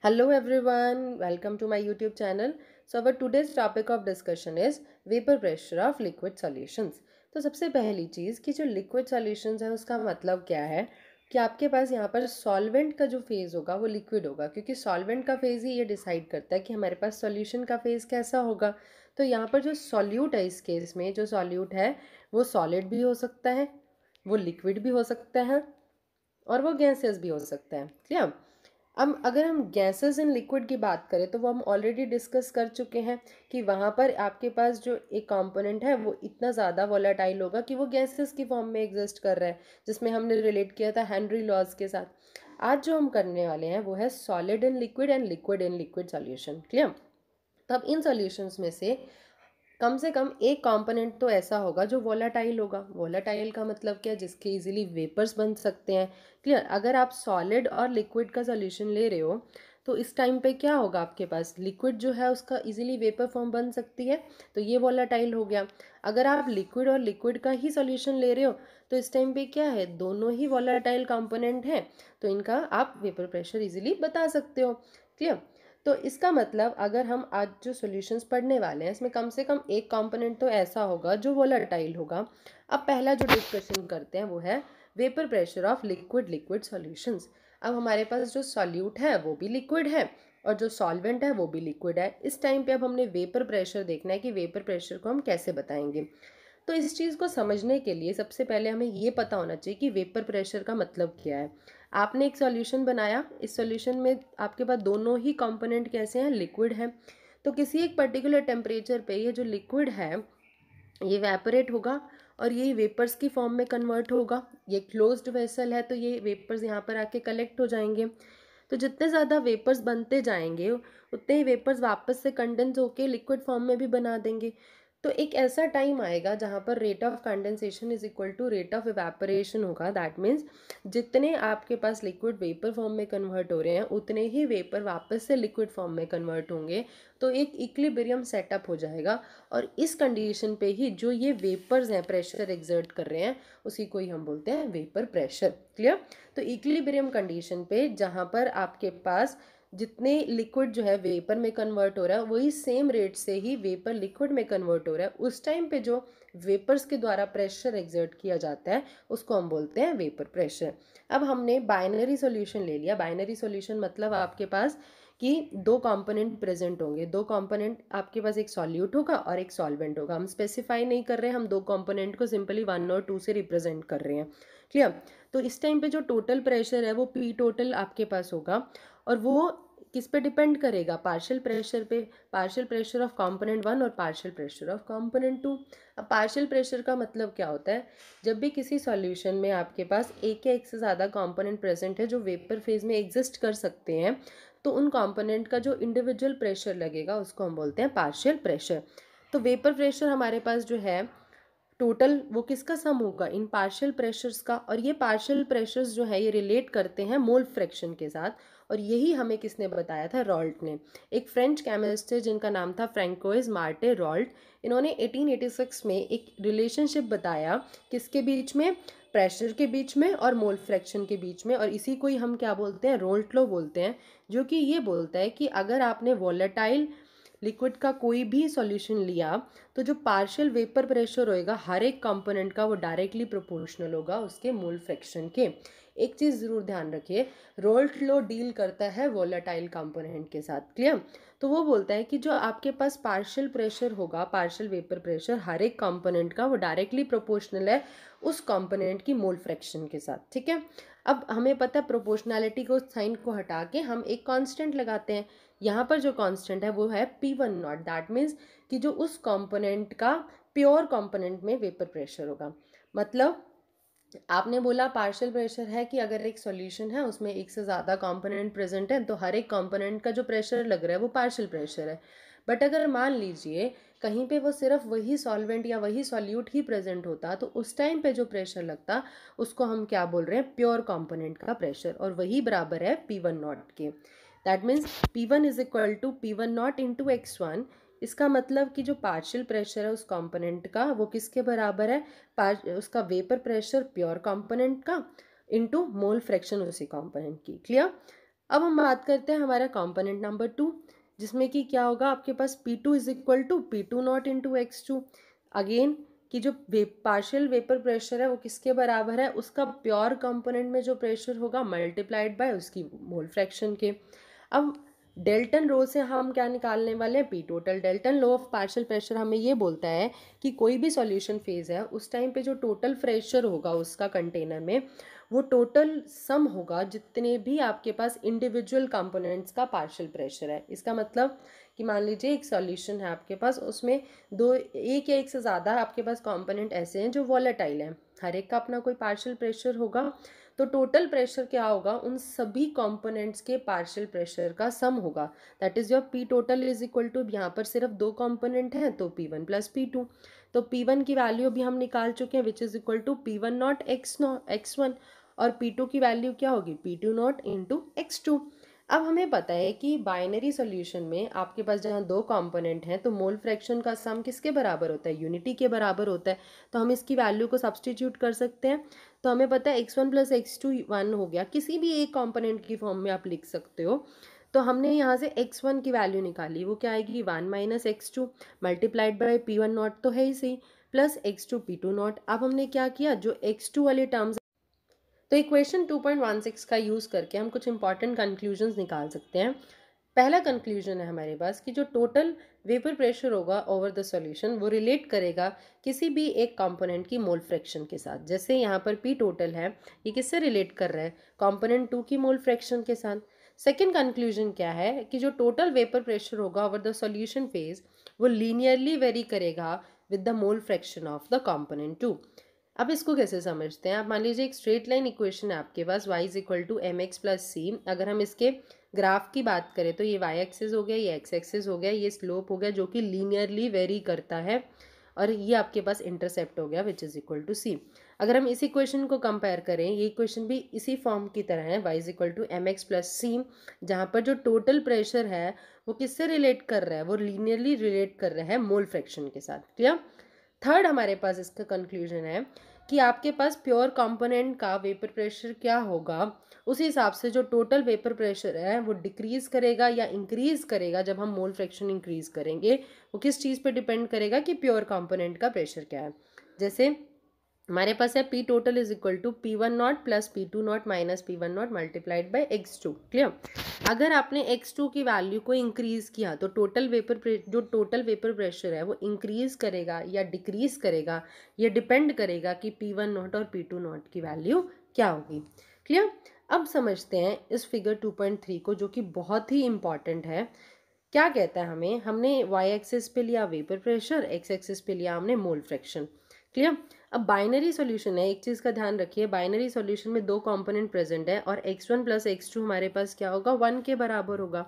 Hello everyone, welcome to my YouTube channel. So our today's topic of discussion is vapor pressure of liquid solutions. तो सबसे पहली चीज़ कि जो liquid solutions है उसका मतलब क्या है कि आपके पास यहाँ पर सॉल्वेंट का जो फेज़ होगा वो लिक्विड होगा, क्योंकि सॉल्वेंट का फेज़ ही ये डिसाइड करता है कि हमारे पास सॉल्यूशन का फेज़ कैसा होगा। तो यहाँ पर जो सॉल्यूट है, इस केस में जो सॉल्यूट है वो सॉलिड भी हो सकता है, वो लिक्विड भी हो सकता है और वो गैसेस भी हो सकता है। क्लियर। अब अगर हम गैसेस इन लिक्विड की बात करें तो वो हम ऑलरेडी डिस्कस कर चुके हैं कि वहाँ पर आपके पास जो एक कंपोनेंट है वो इतना ज़्यादा वोलेटाइल होगा कि वो गैसेस की फॉर्म में एग्जिस्ट कर रहा है, जिसमें हमने रिलेट किया था हेनरी लॉज के साथ। आज जो हम करने वाले हैं वो है solid in liquid and liquid in liquid solution. Clear. तब इन सॉल्यूशंस में से कम एक कंपोनेंट तो ऐसा होगा जो वोलाटाइल होगा। वोलाटाइल का मतलब क्या है? जिसके इजीली वेपर्स बन सकते हैं। क्लियर। अगर आप सॉलिड और लिक्विड का सॉल्यूशन ले रहे हो तो इस टाइम पे क्या होगा, आपके पास लिक्विड जो है उसका इजीली वेपर फॉर्म बन सकती है, तो ये वोलाटाइल हो गया। अगर आप लिक्विड और लिक्विड का ही सॉल्यूशन ले रहे हो तो इस टाइम पे क्या है, दोनों ही वोलाटाइल कंपोनेंट हैं, तो इनका आप वेपर प्रेशर इजीली बता सकते हो। क्लियर। तो इसका मतलब अगर हम आज जो सॉल्यूशंस पढ़ने वाले हैं इसमें कम से कम एक कंपोनेंट तो ऐसा होगा जो वोलेटाइल होगा। अब पहला जो डिस्कशन करते हैं वो है vapour pressure of liquid liquid solutions. अब हमारे पास जो सॉल्यूट है वो भी लिक्विड है और जो सॉल्वेंट है वो भी लिक्विड है। इस टाइम पे अब हमने वेपर प्रेशर देखना है कि वेपर प्रेशर को हम कैसे बताएंगे। तो इस चीज़ को समझने के लिए सबसे पहले हमें ये पता होना चाहिए कि वेपर प्रेशर का मतलब क्या है। आपने एक सॉल्यूशन बनाया, इस सॉल्यूशन में आपके पास दोनों ही कंपोनेंट कैसे हैं, लिक्विड है। तो किसी एक पर्टिकुलर टेम्परेचर पे ये जो लिक्विड है ये वेपोरेट होगा और ये वेपर्स की फॉर्म में कन्वर्ट होगा। ये क्लोज्ड वेसल है तो ये वेपर्स यहाँ पर आके कलेक्ट हो जाएंगे। तो जितने ज़्यादा वेपर्स बनते जाएंगे उतने ही वेपर्स वापस से कंडेंस होके लिक्विड फॉर्म में भी बना देंगे। तो एक ऐसा टाइम आएगा जहाँ पर rate of condensation is equal to rate of evaporation होगा। दैट मीन्स जितने आपके पास लिक्विड वेपर फॉर्म में कन्वर्ट हो रहे हैं उतने ही वेपर वापस से लिक्विड फॉर्म में कन्वर्ट होंगे। तो एक इक्विलिब्रियम सेटअप हो जाएगा और इस कंडीशन पे ही जो ये वेपर्स हैं प्रेशर एक्सर्ट कर रहे हैं उसी को ही हम बोलते हैं वेपर प्रेशर। क्लियर। तो इक्विलिब्रियम कंडीशन पे जहाँ पर आपके पास जितने लिक्विड जो है वेपर में कन्वर्ट हो रहा है वही सेम रेट से ही वेपर लिक्विड में कन्वर्ट हो रहा है, उस टाइम पे जो वेपर्स के द्वारा प्रेशर एक्सर्ट किया जाता है उसको हम बोलते हैं वेपर प्रेशर। अब हमने बाइनरी सॉल्यूशन ले लिया। बाइनरी सॉल्यूशन मतलब आपके पास कि दो कंपोनेंट प्रेजेंट होंगे, दो कंपोनेंट आपके पास, एक सॉल्यूट होगा और एक सॉल्वेंट होगा। हम स्पेसिफाई नहीं कर रहे हैं, हम दो कंपोनेंट को सिंपली 1 और 2 से रिप्रेजेंट कर रहे हैं। क्लियर। तो इस टाइम पे जो टोटल प्रेशर है वो पी टोटल आपके पास होगा और वो किस पे डिपेंड करेगा, पार्शियल प्रेशर पे। पार्शियल प्रेशर ऑफ कंपोनेंट 1 और पार्शियल प्रेशर ऑफ कंपोनेंट 2। अब पार्शियल प्रेशर का मतलब क्या होता है, जब भी किसी सॉल्यूशन में आपके पास एक या एक से ज़्यादा कंपोनेंट प्रेजेंट है जो वेपर फेज में एग्जिस्ट कर सकते हैं, तो उन कंपोनेंट का जो इंडिविजुअल प्रेशर लगेगा उसको हम बोलते हैं पार्शियल प्रेशर। तो वेपर प्रेशर हमारे पास जो है टोटल वो किसका सम होगा, इन पार्शियल प्रेशर्स का। और ये पार्शियल प्रेशर्स जो है ये रिलेट करते हैं मोल फ्रैक्शन के साथ, और यही हमें किसने बताया था, रॉल्ट ने। एक फ्रेंच केमिस्ट है जिनका नाम था फ्रैंकोइज मार्टे रॉल्ट। इन्होंने 1886 में एक रिलेशनशिप बताया किसके बीच में, प्रेशर के बीच में और मोल फ्रैक्शन के बीच में, और इसी को ही हम क्या बोलते हैं, रोल्ट लॉ बोलते हैं। जो कि ये बोलता है कि अगर आपने वोलेटाइल लिक्विड का कोई भी सॉल्यूशन लिया तो जो पार्शियल वेपर प्रेशर होएगा हर एक कंपोनेंट का वो डायरेक्टली प्रोपोर्शनल होगा उसके मोल फ्रैक्शन के। एक चीज़ ज़रूर ध्यान रखिए, रोल्ट लॉ डील करता है वोलेटाइल कंपोनेंट के साथ। क्लियर। तो वो बोलता है कि जो आपके पास पार्शियल प्रेशर होगा, पार्शियल वेपर प्रेशर हर एक कंपोनेंट का वो डायरेक्टली प्रोपोर्शनल है उस कंपोनेंट की मोल फ्रैक्शन के साथ। ठीक है। अब हमें पता है प्रोपोर्शनैलिटी को साइन को हटा के हम एक कांस्टेंट लगाते हैं। यहाँ पर जो कांस्टेंट है वो है P1 नॉट। दैट मीन्स कि जो उस कंपोनेंट का प्योर कंपोनेंट में वेपर प्रेशर होगा। मतलब आपने बोला पार्शियल प्रेशर है कि अगर एक सॉल्यूशन है उसमें एक से ज़्यादा कंपोनेंट प्रेजेंट है तो हर एक कंपोनेंट का जो प्रेशर लग रहा है वो पार्शियल प्रेशर है। बट अगर मान लीजिए कहीं पे वो सिर्फ वही सॉल्वेंट या वही सॉल्यूट ही प्रेजेंट होता तो उस टाइम पे जो प्रेशर लगता उसको हम क्या बोल रहे हैं, प्योर कंपोनेंट का प्रेशर, और वही बराबर है P1 नॉट के। That means P1 is equal to P1 naught into X1। इसका मतलब कि जो पार्शियल प्रेशर है उस कंपोनेंट का वो किसके बराबर है, उसका वेपर प्रेशर प्योर कंपोनेंट का इंटू मोल फ्रैक्शन उसी कंपोनेंट की। क्लियर। अब हम बात करते हैं हमारा कंपोनेंट नंबर 2, जिसमें कि क्या होगा आपके पास P2 is equal to P2 naught into X2। Again कि जो पार्शियल वेपर प्रेशर है वो किसके बराबर है, उसका प्योर कंपोनेंट में जो प्रेशर होगा मल्टीप्लाइड बाय उसकी मोल फ्रैक्शन के। अब डेल्टन रो से हम क्या निकालने वाले हैं, P total. Dalton law of partial pressure हमें ये बोलता है कि कोई भी सॉल्यूशन फेज है उस टाइम पे जो टोटल प्रेशर होगा उसका कंटेनर में, वो टोटल सम होगा जितने भी आपके पास इंडिविजुअल कंपोनेंट्स का पार्शियल प्रेशर है। इसका मतलब कि मान लीजिए एक सॉल्यूशन है आपके पास, उसमें दो एक या एक से ज़्यादा आपके पास कंपोनेंट ऐसे हैं जो वॉलेटाइल हैं, हर एक का अपना कोई पार्शियल प्रेशर होगा। तो टोटल प्रेशर क्या होगा, उन सभी कंपोनेंट्स के पार्शियल प्रेशर का सम होगा। That is your P total is equal to, यहाँ पर सिर्फ दो कंपोनेंट हैं तो P1 प्लस P2। तो P1 की वैल्यू भी हम निकाल चुके हैं which is equal to P1 nought X1, और P2 की वैल्यू क्या होगी, P2 नॉट इंटू X2। अब हमें पता है कि बाइनरी सॉल्यूशन में आपके पास जहाँ दो कंपोनेंट हैं तो मोल फ्रैक्शन का सम किसके बराबर होता है, यूनिटी के बराबर होता है। तो हम इसकी वैल्यू को सब्सटीट्यूट कर सकते हैं। तो हमें पता है X1 प्लस X2 1 हो गया, किसी भी एक कंपोनेंट की फॉर्म में आप लिख सकते हो। तो हमने यहाँ से X1 की वैल्यू निकाली, वो क्या आएगी 1 minus X2 multiplied by P1 not तो है ही सही, प्लस X2 P2 नॉट। अब हमने क्या किया, जो X2 वाले टर्म्स, तो इक्वेशन 2.16 का यूज़ करके हम कुछ इंपॉर्टेंट कंक्लूजन्स निकाल सकते हैं। पहला कंक्लूजन है हमारे पास कि जो टोटल वेपर प्रेशर होगा ओवर द सॉल्यूशन वो रिलेट करेगा किसी भी एक कंपोनेंट की मोल फ्रैक्शन के साथ। जैसे यहाँ पर पी टोटल है, ये किससे रिलेट कर रहा है, कंपोनेंट 2 की मोल फ्रैक्शन के साथ। सेकेंड कंक्लूजन क्या है कि जो टोटल वेपर प्रेशर होगा ओवर द सॉल्यूशन फेज वो लीनियरली वेरी करेगा with the mole fraction of the component 2। अब इसको कैसे समझते हैं, आप मान लीजिए एक स्ट्रेट लाइन इक्वेशन है आपके पास y is equal to m x plus c. अगर हम इसके ग्राफ की बात करें तो ये y एक्सिस हो गया, ये x एक्सिस हो गया, ये स्लोप हो गया जो कि लीनियरली वेरी करता है, और ये आपके पास इंटरसेप्ट हो गया विच इज़ इक्वल टू सी। अगर हम इस इक्वेशन को कंपेयर करें, ये इक्वेशन भी इसी फॉर्म की तरह है, y is equal to m x plus c, जहाँ पर जो टोटल प्रेशर है वो किससे रिलेट कर रहा है, वो लीनियरली रिलेट कर रहा है मोल फ्रैक्शन के साथ। क्लियर। थर्ड हमारे पास इसका कंक्लूजन है कि आपके पास प्योर कंपोनेंट का वेपर प्रेशर क्या होगा, उस हिसाब से जो टोटल वेपर प्रेशर है वो डिक्रीज करेगा या इंक्रीज करेगा जब हम मोल फ्रैक्शन इंक्रीज करेंगे। वो किस चीज़ पे डिपेंड करेगा कि प्योर कंपोनेंट का प्रेशर क्या है। जैसे हमारे पास है P total is equal to P1 nought plus P2 nought minus P1 nought multiplied by X2। Clear. अगर आपने X2 की वैल्यू को इंक्रीज किया तो जो टोटल वेपर प्रेशर है वो इंक्रीज करेगा या डिक्रीज करेगा, ये डिपेंड करेगा कि P1 नॉट और P2 नॉट की वैल्यू क्या होगी। क्लियर। अब समझते हैं इस फिगर 2.3 को, जो कि बहुत ही इंपॉर्टेंट है। क्या कहता है हमें, हमने y एक्सिस पे लिया वेपर प्रेशर, x एक्सिस पे लिया हमने मोल फ्रैक्शन। क्लियर। अब बाइनरी सॉल्यूशन है, एक चीज़ का ध्यान रखिए, बाइनरी सॉल्यूशन में दो कंपोनेंट प्रेजेंट है और x1 प्लस X2 हमारे पास क्या होगा, 1 के बराबर होगा।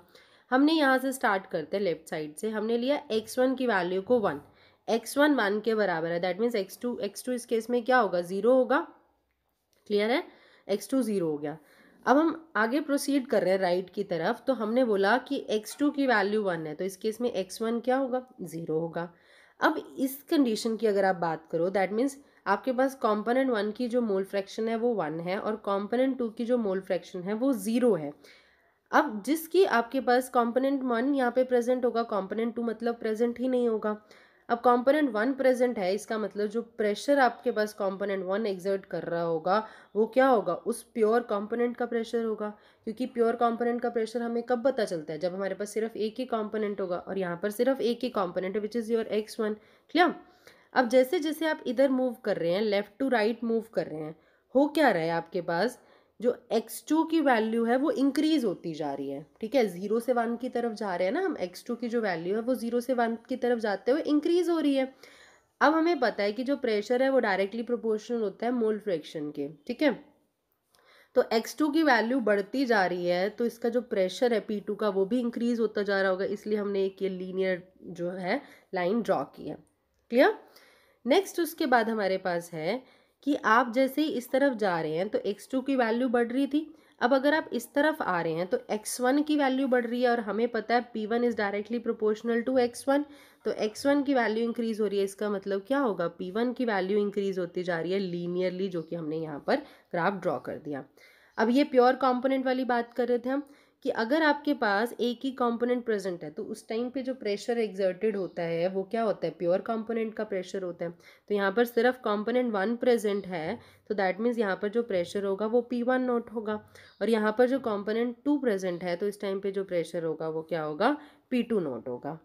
हमने यहाँ से स्टार्ट करते हैं लेफ्ट साइड से, हमने लिया x1 की वैल्यू को 1, x1 1 के बराबर है, दैट मीन्स x2 इस केस में क्या होगा, 0 होगा। क्लियर है, x2 0 हो गया। अब हम आगे प्रोसीड कर रहे हैं राइट की तरफ, तो हमने बोला कि x2 की वैल्यू 1 है तो इस केस में x1 क्या होगा, 0 होगा। अब इस कंडीशन की अगर आप बात करो, दैट मीन्स आपके पास कंपोनेंट 1 की जो मोल फ्रैक्शन है वो 1 है और कंपोनेंट 2 की जो मोल फ्रैक्शन है वो 0 है। अब जिसकी आपके पास कंपोनेंट 1 यहाँ पे प्रेजेंट होगा, कंपोनेंट 2 मतलब प्रेजेंट ही नहीं होगा। अब कंपोनेंट 1 प्रेजेंट है, इसका मतलब जो प्रेशर आपके पास कंपोनेंट 1 एक्सर्ट कर रहा होगा वो क्या होगा, उस प्योर कंपोनेंट का प्रेशर होगा। क्योंकि प्योर कंपोनेंट का प्रेशर हमें कब पता चलता है, जब हमारे पास सिर्फ एक ही कंपोनेंट होगा, और यहाँ पर सिर्फ एक ही कंपोनेंट है which is your x1। Clear. अब जैसे जैसे आप इधर मूव कर रहे हैं, लेफ्ट टू राइट मूव कर रहे हैं, हो क्या रहा है आपके पास, जो x2 की वैल्यू है वो इंक्रीज होती जा रही है। ठीक है, 0 से 1 की तरफ जा रहे हैं ना हम, x2 की जो वैल्यू है वो 0 से 1 की तरफ जाते हुए इंक्रीज हो रही है। अब हमें पता है कि जो प्रेशर है वो डायरेक्टली प्रोपोर्शनल होता है मोल फ्रैक्शन के। ठीक है, तो x2 की वैल्यू बढ़ती जा रही है तो इसका जो प्रेशर है P2 का वो भी इंक्रीज होता जा रहा होगा, इसलिए हमने एक ये लीनियर जो है लाइन ड्रॉ की है। क्लियर। नेक्स्ट उसके बाद हमारे पास है कि आप जैसे ही इस तरफ जा रहे हैं तो x2 की वैल्यू बढ़ रही थी, अब अगर आप इस तरफ आ रहे हैं तो x1 की वैल्यू बढ़ रही है, और हमें पता है P1 is directly proportional to x1, तो x1 की वैल्यू इंक्रीज हो रही है। इसका मतलब क्या होगा, P1 की वैल्यू इंक्रीज होती जा रही है लीनियरली, जो कि हमने यहाँ पर ग्राफ ड्रॉ कर दिया। अब ये प्योर कंपोनेंट वाली बात कर रहे थे हम कि अगर आपके पास एक ही कंपोनेंट प्रेजेंट है तो उस टाइम पे जो प्रेशर एग्जर्टेड होता है वो क्या होता है, प्योर कंपोनेंट का प्रेशर होता है। तो यहाँ पर सिर्फ कंपोनेंट 1 प्रेजेंट है तो दैट मीन्स यहाँ पर जो प्रेशर होगा वो P1 नॉट होगा, और यहाँ पर जो कंपोनेंट 2 प्रेजेंट है तो इस टाइम पे जो प्रेशर होगा वो क्या होगा, P2 नॉट होगा।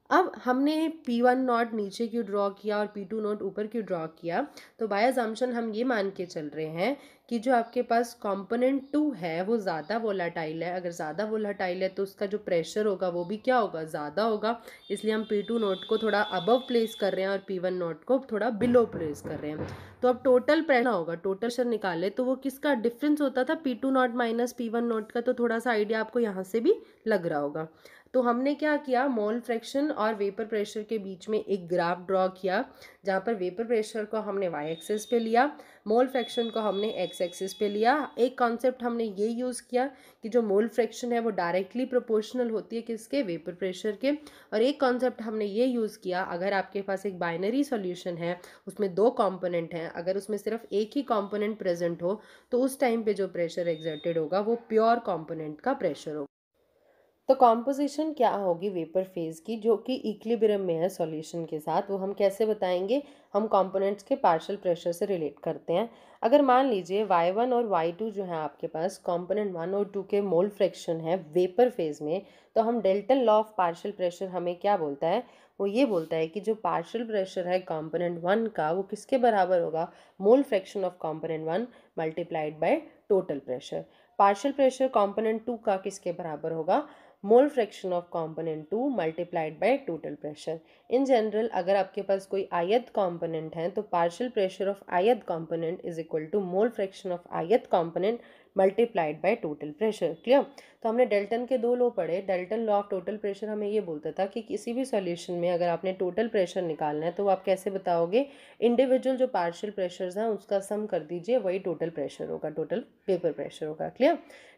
अब हमने P1 नॉट नीचे क्यों ड्रॉ किया और P2 नॉट ऊपर क्यों ड्रॉ किया, तो बाय अजम्पशन हम ये मान के चल रहे हैं कि जो आपके पास कंपोनेंट 2 है वो ज़्यादा वोलाटाइल है। अगर ज़्यादा वोलाटाइल है तो उसका जो प्रेशर होगा वो भी क्या होगा, ज़्यादा होगा। इसलिए हम P2 नॉट को थोड़ा अबव प्लेस कर रहे हैं और P1 नॉट को थोड़ा बिलो प्लेस कर रहे हैं। तो अब टोटल प्रेशर होगा, टोटल प्रेशर निकाले तो वो किसका डिफरेंस होता था, P2 nought minus P1 not का। तो थोड़ा सा आइडिया आपको यहाँ से भी लग रहा होगा। तो हमने क्या किया, मोल फ्रैक्शन और वेपर प्रेशर के बीच में एक ग्राफ ड्रॉ किया, जहाँ पर वेपर प्रेशर को हमने वाई एक्सिस पे लिया, मोल फ्रैक्शन को हमने एक्स एक्सिस पे लिया। एक कॉन्सेप्ट हमने ये यूज़ किया कि जो मोल फ्रैक्शन है वो डायरेक्टली प्रोपोर्शनल होती है किसके, वेपर प्रेशर के। और एक कॉन्सेप्ट हमने ये यूज़ किया, अगर आपके पास एक बाइनरी सॉल्यूशन है उसमें 2 कंपोनेंट हैं, अगर उसमें सिर्फ एक ही कंपोनेंट प्रेजेंट हो तो उस टाइम पे जो प्रेशर एग्जर्टेड होगा वो प्योर कंपोनेंट का प्रेशर होगा। तो कॉम्पोजिशन क्या होगी वेपर फेज की, जो कि इक्विलिब्रियम में है सॉल्यूशन के साथ, वो हम कैसे बताएंगे, हम कंपोनेंट्स के पार्शियल प्रेशर से रिलेट करते हैं। अगर मान लीजिए y1 और y2 जो है आपके पास कंपोनेंट 1 और 2 के मोल फ्रैक्शन है वेपर फेज में, तो हम Dalton law of partial pressure हमें क्या बोलता है, वो ये बोलता है कि जो पार्शियल प्रेशर है कंपोनेंट 1 का वो किसके बराबर होगा, mole fraction of component 1 multiplied by total pressure. Partial pressure component 2 का किसके बराबर होगा, mole fraction of component 2 multiplied by total pressure. In general अगर आपके पास कोई आयत कंपोनेंट है तो partial pressure of ith component is equal to mole fraction of ith component multiplied by total pressure. Clear. तो हमने डेल्टन के 2 law पढ़े। Dalton law of total pressure हमें ये बोलता था कि किसी भी सॉल्यूशन में अगर आपने टोटल प्रेशर निकालना है तो आप कैसे बताओगे, इंडिविजुअल जो पार्शियल प्रेशर्स हैं उसका सम कर दीजिए, वही टोटल प्रेशर होगा, टोटल वेपर प्रेशर होगा। Clear.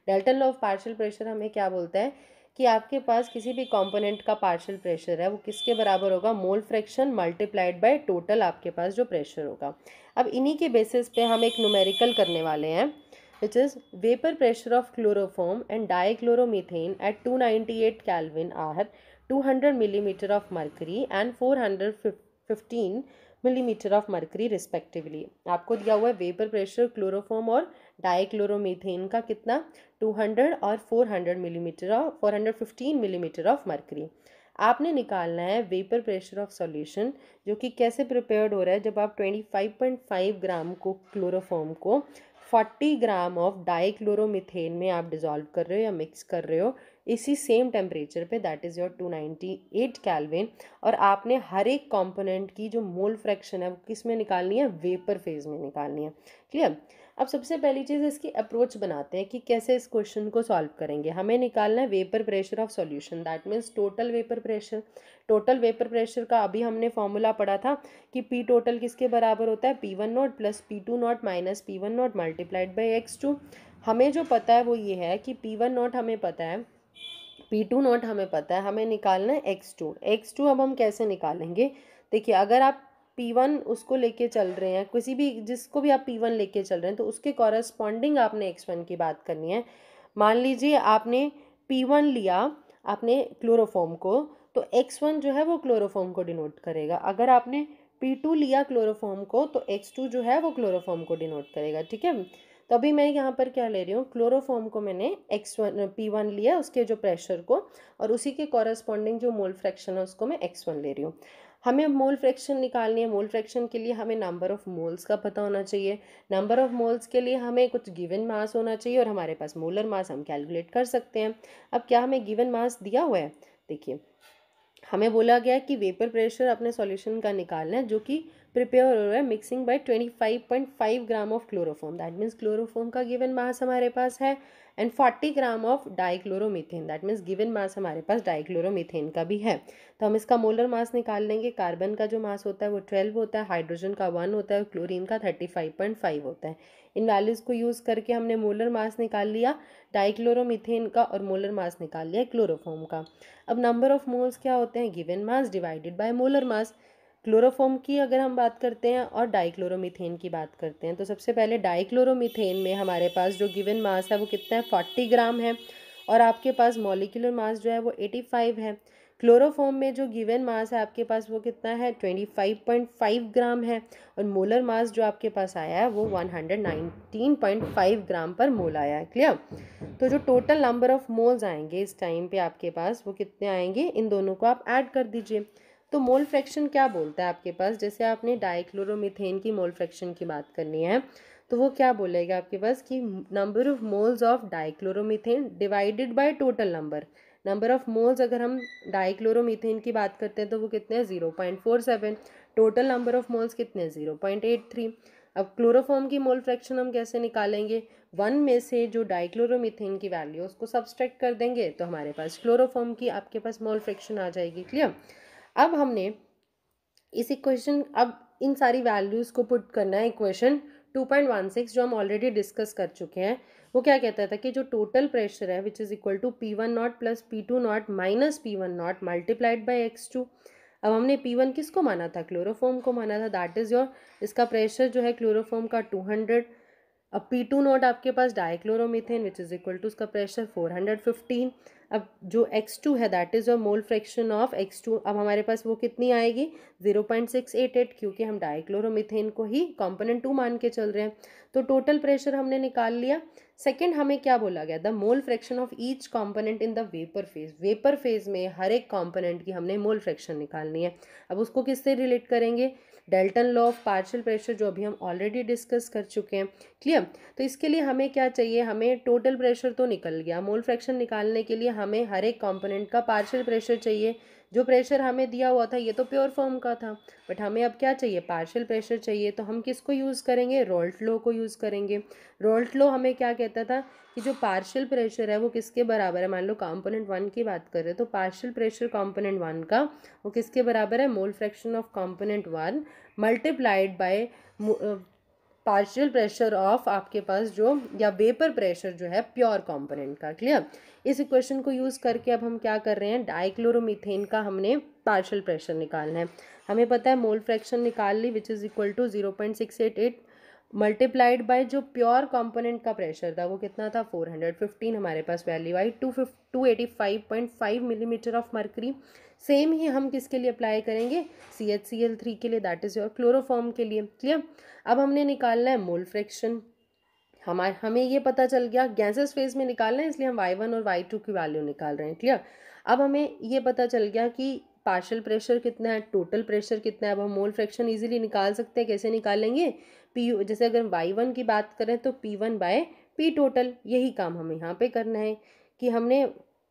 Dalton law of partial pressure हमें क्या बोलता है कि आपके पास किसी भी कंपोनेंट का पार्शियल प्रेशर है वो किसके बराबर होगा, mole fraction multiplied by total आपके पास जो प्रेशर होगा। अब इन्हीं के बेसिस पे हम एक न्यूमेरिकल करने वाले हैं, which is vapor pressure of chloroform and dichloromethane at 298 Kelvin are 200 millimeter of mercury and 415 millimeter of mercury respectively। आपको दिया हुआ है वेपर प्रेशर क्लोरोफॉर्म और डाइक्लोरोमीथेन का कितना, 200 और 400 millimetre of 415 millimetre of mercury. आपने निकालना है वेपर प्रेशर ऑफ सॉल्यूशन, जो कि कैसे प्रिपेयर्ड हो रहा है, जब आप 25.5 ग्राम को क्लोरोफॉर्म को 40 ग्राम ऑफ डाइक्लोरोमीथेन में आप डिजॉल्व कर रहे हो या मिक्स कर रहे हो इसी सेम टेम्परेचर पे, दैट इज़ योर 298 कैल्विन। और आपने हर एक कंपोनेंट की जो मोल फ्रैक्शन है वो किस में निकालनी है, वेपर फेज में निकालनी है। क्लियर। अब सबसे पहली चीज़ इसकी अप्रोच बनाते हैं कि कैसे इस क्वेश्चन को सॉल्व करेंगे। हमें निकालना है vapour pressure of solution, that means total vapour pressure. Total vapour pressure का अभी हमने फॉर्मूला पढ़ा था कि पी टोटल किसके बराबर होता है, P1 nought plus P2 nought minus P1 nought multiplied by x2। हमें जो पता है वो ये है कि P1 नॉट हमें पता है, P2 नॉट हमें पता है, हमें निकालना है x2। x2 अब हम कैसे निकालेंगे, देखिए अगर आप P1 उसको लेके चल रहे हैं, किसी भी जिसको भी आप P1 लेके चल रहे हैं तो उसके कॉरस्पॉन्डिंग आपने x1 की बात करनी है। मान लीजिए आपने P1 लिया आपने क्लोरोफॉर्म को, तो x1 जो है वो क्लोरोफॉर्म को डिनोट करेगा। अगर आपने P2 लिया क्लोरोफॉर्म को तो x2 जो है वो क्लोरोफॉर्म को डिनोट करेगा। ठीक है। तो अभी मैं यहाँ पर क्या ले रही हूँ, क्लोरोफॉर्म को मैंने x1 P1 लिया उसके जो प्रेशर को, और उसी के कॉरस्पॉन्डिंग जो मोल फ्रैक्शन है उसको मैं x1 ले रही हूँ। हमें मोल फ्रैक्शन निकालनी है। मोल फ्रैक्शन के लिए हमें नंबर ऑफ मोल्स का पता होना चाहिए। नंबर ऑफ मोल्स के लिए हमें कुछ गिवन मास होना चाहिए, और हमारे पास मोलर मास हम कैलकुलेट कर सकते हैं। अब क्या हमें गिवन मास दिया हुआ है, देखिए हमें बोला गया कि वेपर प्रेशर अपने सॉल्यूशन का निकालना है जो कि प्रिपेयर हो रहा है mixing by 25.5 gram of chloroform, that means chloroform का गिवन मास हमारे पास है, and 40 gram of dichloromethane, that means given mass हमारे पास डाइक्लोरोमीथेन का भी है। तो हम इसका मोलर मास निकाल लेंगे। कार्बन का जो मास होता है वो 12 होता है, हाइड्रोजन का 1 होता है, क्लोरीन का 35.5 होता है। इन वैल्यूज़ को यूज़ करके हमने मोलर मास निकाल लिया डाइक्लोरोमीथेन का और मोलर मास निकाल लिया क्लोरोफॉर्म का। अब नंबर ऑफ मोल्स क्या होते हैं, given mass divided by molar mass. Chloroform की अगर हम बात करते हैं और डाइक्लोरोमीथेन की बात करते हैं, तो सबसे पहले डाइक्लोरोमीथेन में हमारे पास जो गिवन मास है वो कितना है, 40 ग्राम है। और आपके पास मॉलिक्यूलर मास जो है वो 85 है। क्लोरोफॉर्म में जो गिवन मास है आपके पास वो कितना है 25.5 ग्राम है, और मोलर मास जो आपके पास आया है वो 119.5 ग्राम पर मोल आया है। क्लियर? तो जो टोटल नंबर ऑफ मोल्स आएंगे इस टाइम पे आपके पास वो कितने आएंगे, इन दोनों को आप ऐड कर दीजिए। तो मोल फ्रैक्शन क्या बोलता है आपके पास, जैसे आपने डाइक्लोरोमीथेन की मोल फ्रैक्शन की बात करनी है तो वो क्या बोलेगा आपके पास कि number of moles of dichloromethane divided by total number of moles. अगर हम डाइक्लोरोमीथेन की बात करते हैं तो वो कितने हैं 0.47, टोटल नंबर ऑफ मोल्स कितने हैं 0.83। अब क्लोरोफॉर्म की मोल फ्रैक्शन हम कैसे निकालेंगे, 1 में से जो डाइक्लोरोमीथेन की वैल्यू है उसको सब्सट्रैक्ट कर देंगे तो हमारे पास क्लोरोफॉर्म की आपके पास मोल फ्रैक्शन आ जाएगी। क्लियर? अब हमने इस इक्वेशन, अब इन सारी वैल्यूज़ को पुट करना है इक्वेशन 2.16 जो हम ऑलरेडी डिस्कस कर चुके हैं। वो क्या कहता था कि जो टोटल प्रेशर है which is equal to P1 nought plus P2 nought minus P1 nought multiplied by x2। अब हमने P1 किसको माना था, क्लोरोफॉर्म को माना था, दैट इज़ योर, इसका प्रेशर जो है क्लोरोफॉर्म का 200। अब P2 नॉट आपके पास dichloromethane which is equal to उसका प्रेशर 415। अब जो x2 है that is your mole fraction of x2, अब हमारे पास वो कितनी आएगी 0.688, क्योंकि हम डाइक्लोरोमीथेन को ही कंपोनेंट 2 मान के चल रहे हैं। तो टोटल प्रेशर हमने निकाल लिया। सेकेंड हमें क्या बोला गया, the mole fraction of each component in the vapour phase. Vapour phase में हर एक कॉम्पोनेंट की हमने मोल फ्रैक्शन निकालनी है। अब उसको किससे रिलेट करेंगे, Dalton law of partial pressure जो अभी हम ऑलरेडी डिस्कस कर चुके हैं। क्लियर? तो इसके लिए हमें क्या चाहिए, हमें टोटल प्रेशर तो निकल गया, मोल फ्रैक्शन निकालने के लिए हमें हर एक कंपोनेंट का पार्शियल प्रेशर चाहिए। जो प्रेशर हमें दिया हुआ था ये तो प्योर फॉर्म का था, बट हमें अब क्या चाहिए, पार्शियल प्रेशर चाहिए। तो हम किसको यूज़ करेंगे, रोल्ट लॉ को यूज़ करेंगे। रोल्ट लॉ हमें क्या कहता था कि जो पार्शियल प्रेशर है वो किसके बराबर है, मान लो कंपोनेंट 1 की बात करें तो पार्शियल प्रेशर कंपोनेंट 1 का वो किसके बराबर है, mole fraction of component 1 multiplied by partial pressure of आपके पास जो, या वेपर प्रेशर जो है प्योर कंपोनेंट का। क्लियर? इस इक्वेशन को यूज़ करके अब हम क्या कर रहे हैं, डाइक्लोरोमीथेन का हमने पार्शियल प्रेशर निकालना है। हमें पता है मोल फ्रैक्शन निकाल ली which is equal to 0.688 multiplied by जो प्योर कंपोनेंट का प्रेशर था वो कितना था 415, हमारे पास वैल्यू आई 285.5 मिलीमीटर ऑफ मर्करी। सेम ही हम किसके लिए अप्लाई करेंगे, CHCl3 के लिए, दैट इज़ योर क्लोरोफॉर्म के लिए। क्लियर? अब हमने निकालना है मोल फ्रैक्शन। हमें ये पता चल गया गैसेस फेज में निकालना है, इसलिए हम y1 और y2 की वैल्यू निकाल रहे हैं। क्लियर? अब हमें ये पता चल गया कि पार्शियल प्रेशर कितना है, टोटल प्रेशर कितना है। अब हम मोल फ्रैक्शन इजीली निकाल सकते हैं, कैसे निकालेंगे, जैसे अगर y1 की बात करें तो P1 बाय P टोटल, यही काम हमें यहाँ पे करना है कि हमने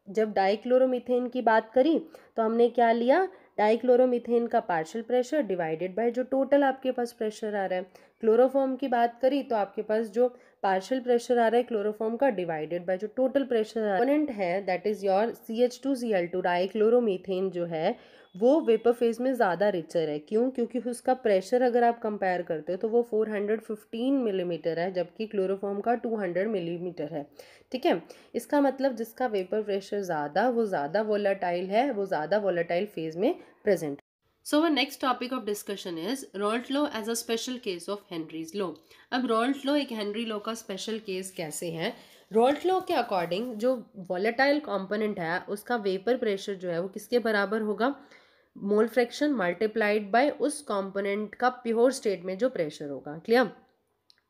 जब डाइक्लोरोमीथेन की बात करी तो हमने क्या लिया, डाइक्लोरोमीथेन का पार्शियल प्रेशर डिवाइडेड बाय जो टोटल आपके पास प्रेशर आ रहा है। क्लोरोफॉर्म की बात करी तो आपके पास जो पार्शियल प्रेशर आ रहा है क्लोरोफॉर्म का डिवाइडेड बाय जो टोटल प्रेशर कंपोनेंट है that is your CH2Cl2 dichloromethane जो है वो वेपर फेज में ज़्यादा रिचर है। क्यों? क्योंकि उसका प्रेशर अगर आप कंपेयर करते हो तो वो 415 मिलीमीटर है, जबकि क्लोरोफॉर्म का 200 मिलीमीटर है। ठीक है? इसका मतलब जिसका वेपर प्रेशर ज़्यादा वो ज़्यादा वोलेटाइल है, वो ज़्यादा वोलेटाइल फेज में present. So our next topic of discussion is Raoult law as a special case of Henry's law. अब Raoult law एक हेनरी लॉ का स्पेशल केस कैसे है, Raoult law के अकॉर्डिंग जो वॉलेटाइल कंपोनेंट है उसका वेपर प्रेशर जो है वो किसके बराबर होगा, मोल फ्रैक्शन मल्टीप्लाइड बाय उस कंपोनेंट का प्योर स्टेट में जो प्रेशर होगा। क्लियर?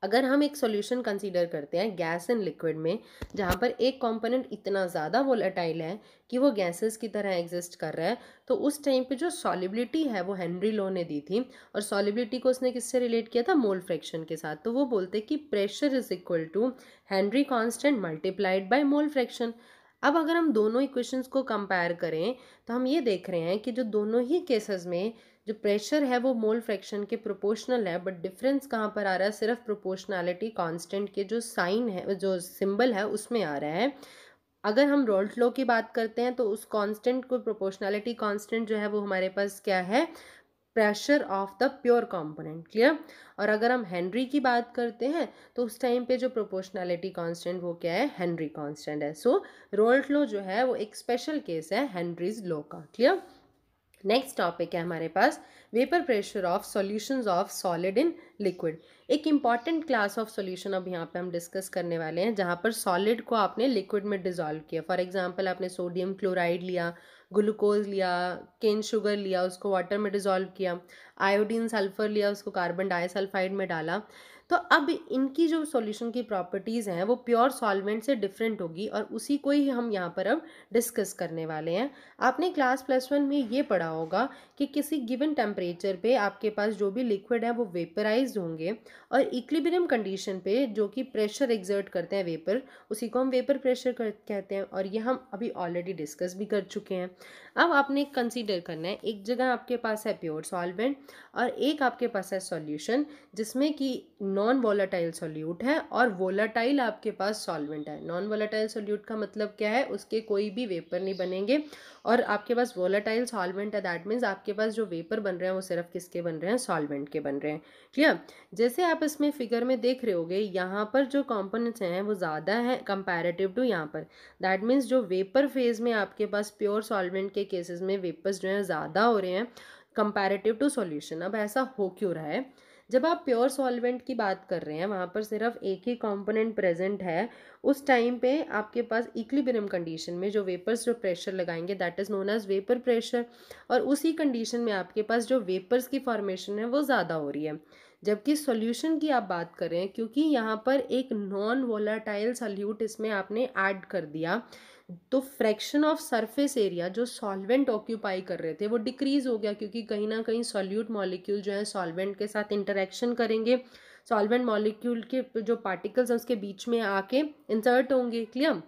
अगर हम एक सॉल्यूशन कंसीडर करते हैं गैस एंड लिक्विड में जहाँ पर एक कंपोनेंट इतना ज़्यादा वोलेटाइल है कि वो गैसेस की तरह एग्जिस्ट कर रहा है, तो उस टाइम पे जो सॉलिबिलिटी है वो हेनरी लॉ ने दी थी, और सॉलिबिलिटी को उसने किससे रिलेट किया था, मोल फ्रैक्शन के साथ। तो वो बोलते कि pressure is equal to Henry constant multiplied by mole fraction. अब अगर हम दोनों इक्वेशंस को कंपेयर करें तो हम ये देख रहे हैं कि जो दोनों ही केसेस में जो प्रेशर है वो मोल फ्रैक्शन के प्रोपोर्शनल है, बट डिफरेंस कहाँ पर आ रहा है, सिर्फ प्रोपोर्शनैलिटी कांस्टेंट के जो साइन है, जो सिंबल है उसमें आ रहा है। अगर हम रॉल्ट लॉ की बात करते हैं तो उस कांस्टेंट को, प्रोपोर्शनैलिटी कांस्टेंट जो है वो हमारे पास क्या है, pressure of the pure component. Clear? और अगर हम हेनरी की बात करते हैं तो उस टाइम पे जो प्रोपोर्शनैलिटी कांस्टेंट वो क्या है, हेनरी कांस्टेंट है। सो रॉल्ट लॉ जो है वो एक स्पेशल केस है हेनरीज लॉ का। क्लियर? नेक्स्ट टॉपिक है हमारे पास vapour pressure of solutions of solid in liquid. एक इम्पॉर्टेंट क्लास ऑफ सॉल्यूशन अब यहाँ पे हम डिस्कस करने वाले हैं जहाँ पर सॉलिड को आपने लिक्विड में डिजॉल्व किया। फॉर एग्जांपल आपने सोडियम क्लोराइड लिया, ग्लूकोज लिया, केन शुगर लिया, उसको वाटर में डिजॉल्व किया, आयोडीन सल्फर लिया, उसको कार्बन डाइसल्फाइड में डाला। तो अब इनकी जो सॉल्यूशन की प्रॉपर्टीज़ हैं वो प्योर सॉल्वेंट से डिफरेंट होगी और उसी को ही हम यहाँ पर अब डिस्कस करने वाले हैं। आपने क्लास +1 में ये पढ़ा होगा कि किसी गिवन टेम्परेचर पे आपके पास जो भी लिक्विड है वो वेपराइज होंगे और इक्विलिब्रियम कंडीशन पे जो कि प्रेशर एग्जर्ट करते हैं वेपर, उसी को हम वेपर प्रेशर कहते हैं और ये हम अभी ऑलरेडी डिस्कस भी कर चुके हैं। अब आपने कंसीडर करना है, एक जगह आपके पास है प्योर सॉल्वेंट और एक आपके पास है सॉल्यूशन जिसमें कि नॉन वोलाटाइल सॉल्यूट है और वोलाटाइल आपके पास सॉल्वेंट है। नॉन वोलाटाइल सॉल्यूट का मतलब क्या है, उसके कोई भी वेपर नहीं बनेंगे और आपके पास वोलाटाइल सॉल्वेंट है, दैट मीन्स आपके पास जो वेपर बन रहे हैं वो सिर्फ किसके बन रहे हैं, सॉल्वेंट के बन रहे हैं। क्लियर। जैसे आप इसमें फिगर में देख रहे होगे यहाँ पर जो कंपोनेंट्स हैं वो ज़्यादा हैं कंपैरेटिव टू यहाँ पर, दैट मीन्स जो वेपर फेज में आपके पास प्योर सॉल्वेंट के केसेस में वेपर्स जो हैं ज़्यादा हो रहे हैं कंपैरेटिव टू सॉल्यूशन। अब ऐसा हो क्यों रहा है, जब आप प्योर सॉल्वेंट की बात कर रहे हैं वहाँ पर सिर्फ एक ही कंपोनेंट प्रेजेंट है, उस टाइम पे आपके पास इक्विलिब्रियम कंडीशन में जो वेपर्स जो प्रेशर लगाएंगे that is known as vapour pressure और उसी कंडीशन में आपके पास जो वेपर्स की फॉर्मेशन है वो ज़्यादा हो रही है। जबकि सॉल्यूशन की आप बात करें, क्योंकि यहाँ पर एक नॉन वोलाटाइल सॉल्यूट इसमें आपने ऐड कर दिया तो फ्रैक्शन ऑफ सरफेस एरिया जो सॉल्वेंट ऑक्यूपाई कर रहे थे वो डिक्रीज हो गया, क्योंकि कहीं ना कहीं सॉल्यूट मॉलिक्यूल जो है सॉल्वेंट के साथ इंटरेक्शन करेंगे, सॉल्वेंट मॉलिक्यूल के जो पार्टिकल्स हैं उसके बीच में आके इंसर्ट होंगे। क्लियर।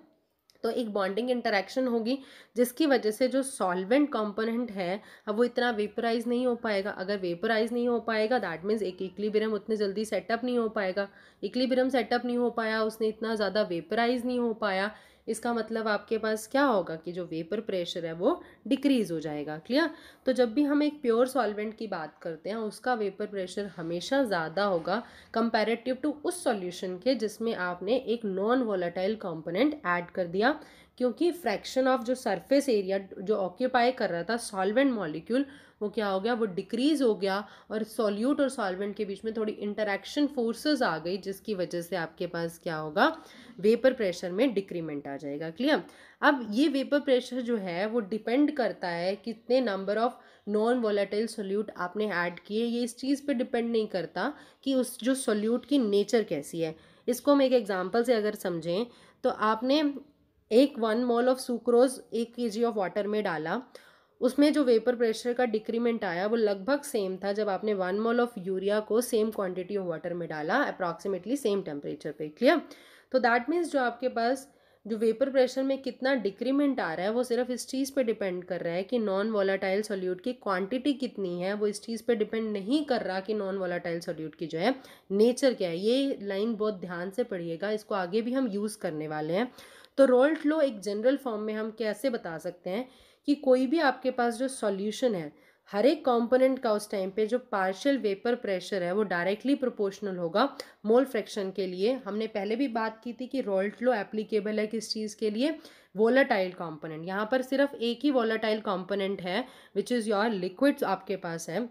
तो एक बॉन्डिंग इंटरेक्शन होगी जिसकी वजह से जो सॉल्वेंट कंपोनेंट है अब वो इतना वेपराइज नहीं हो पाएगा। अगर वेपराइज नहीं हो पाएगा दैट मीन्स एक इक्विलिब्रियम उतने जल्दी सेटअप नहीं हो पाएगा। इक्विलिब्रियम सेटअप नहीं हो पाया, उसने इतना ज़्यादा वेपराइज नहीं हो पाया, इसका मतलब आपके पास क्या होगा कि जो वेपर प्रेशर है वो डिक्रीज हो जाएगा। क्लियर। तो जब भी हम एक प्योर सॉल्वेंट की बात करते हैं उसका वेपर प्रेशर हमेशा ज़्यादा होगा कंपैरेटिव टू उस सॉल्यूशन के जिसमें आपने एक नॉन वोलेटाइल कंपोनेंट ऐड कर दिया, क्योंकि फ्रैक्शन ऑफ जो सरफेस एरिया जो ऑक्यूपाई कर रहा था सॉल्वेंट मॉलिक्यूल वो क्या हो गया, वो डिक्रीज हो गया और सॉल्यूट और सॉल्वेंट के बीच में थोड़ी इंटरेक्शन फोर्सेस आ गई जिसकी वजह से आपके पास क्या होगा, वेपर प्रेशर में डिक्रीमेंट आ जाएगा। क्लियर। अब ये वेपर प्रेशर जो है वो डिपेंड करता है कितने number of non volatile solute आपने ऐड किए, ये इस चीज़ पे डिपेंड नहीं करता कि उस जो सोल्यूट की नेचर कैसी है। इसको हम एक एग्जांपल से अगर समझें तो आपने एक 1 mole of sucrose 1 kg of water में डाला, उसमें जो वेपर प्रेशर का डिक्रीमेंट आया वो लगभग सेम था जब आपने 1 मोल ऑफ यूरिया को सेम क्वांटिटी ऑफ वाटर में डाला अप्रॉक्सीमेटली सेम टेम्परेचर पे। क्लियर। तो दैट मीन्स जो आपके पास जो वेपर प्रेशर में कितना डिक्रीमेंट आ रहा है वो सिर्फ इस चीज़ पे डिपेंड कर रहा है कि नॉन वोलाटाइल सोल्यूट की क्वांटिटी कितनी है, वो इस चीज़ पे डिपेंड नहीं कर रहा कि नॉन वोलाटाइल सोल्यूट की जो है नेचर क्या है। ये लाइन बहुत ध्यान से पढ़िएगा, इसको आगे भी हम यूज़ करने वाले हैं। तो रोल्ट लॉ एक जनरल फॉर्म में हम कैसे बता सकते हैं कि कोई भी आपके पास जो सॉल्यूशन है हर एक कंपोनेंट का उस टाइम पे जो पार्शियल वेपर प्रेशर है वो डायरेक्टली प्रोपोर्शनल होगा मोल फ्रैक्शन के लिए। हमने पहले भी बात की थी कि रोल्ट लॉ एप्लीकेबल है किस चीज़ के लिए, वोलाटाइल कंपोनेंट। यहाँ पर सिर्फ एक ही वोलाटाइल कंपोनेंट है विच इज़ योर लिक्विड्स आपके पास है।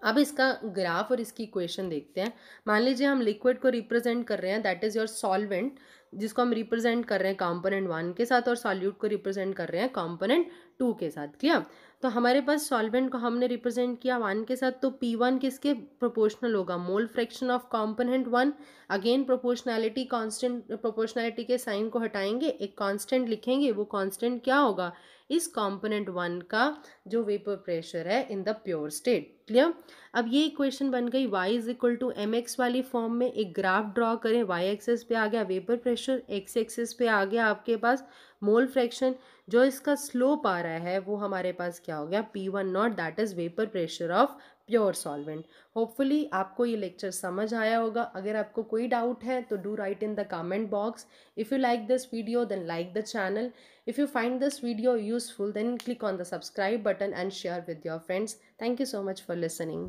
अब इसका ग्राफ और इसकी इक्वेशन देखते हैं। मान लीजिए हम लिक्विड को रिप्रेजेंट कर रहे हैं दैट इज़ योर सॉल्वेंट, जिसको हम रिप्रेजेंट कर रहे हैं कंपोनेंट 1 के साथ और सॉल्यूट को रिप्रेजेंट कर रहे हैं कंपोनेंट 2 के साथ। क्लियर। तो हमारे पास सॉल्वेंट को हमने रिप्रेजेंट किया 1 के साथ, तो P1 किसके प्रोपोर्शनल होगा, mole fraction of component 1। Again proportionality constant, proportionality के साइन को हटाएंगे, एक कांस्टेंट लिखेंगे, वो कांस्टेंट क्या होगा, इस कंपोनेंट 1 का जो वेपर प्रेशर है in the pure state. Clear. अब ये इक्वेशन बन गई y is equal to mx वाली फॉर्म में। एक ग्राफ ड्रॉ करें, y एक्सेस पे आ गया वेपर प्रेशर, x एक्सेस पे आ गया आपके पास मोल फ्रैक्शन, जो इसका स्लोप आ रहा है वो हमारे पास क्या हो गया, P1 not, that is vapour pressure of pure solvent. Hopefully आपको ये लेक्चर समझ आया होगा। अगर आपको कोई डाउट है तो do write in the comment box. If you like this video then like the channel. If you find this video useful then click on the subscribe button and share with your friends. Thank you so much for listening.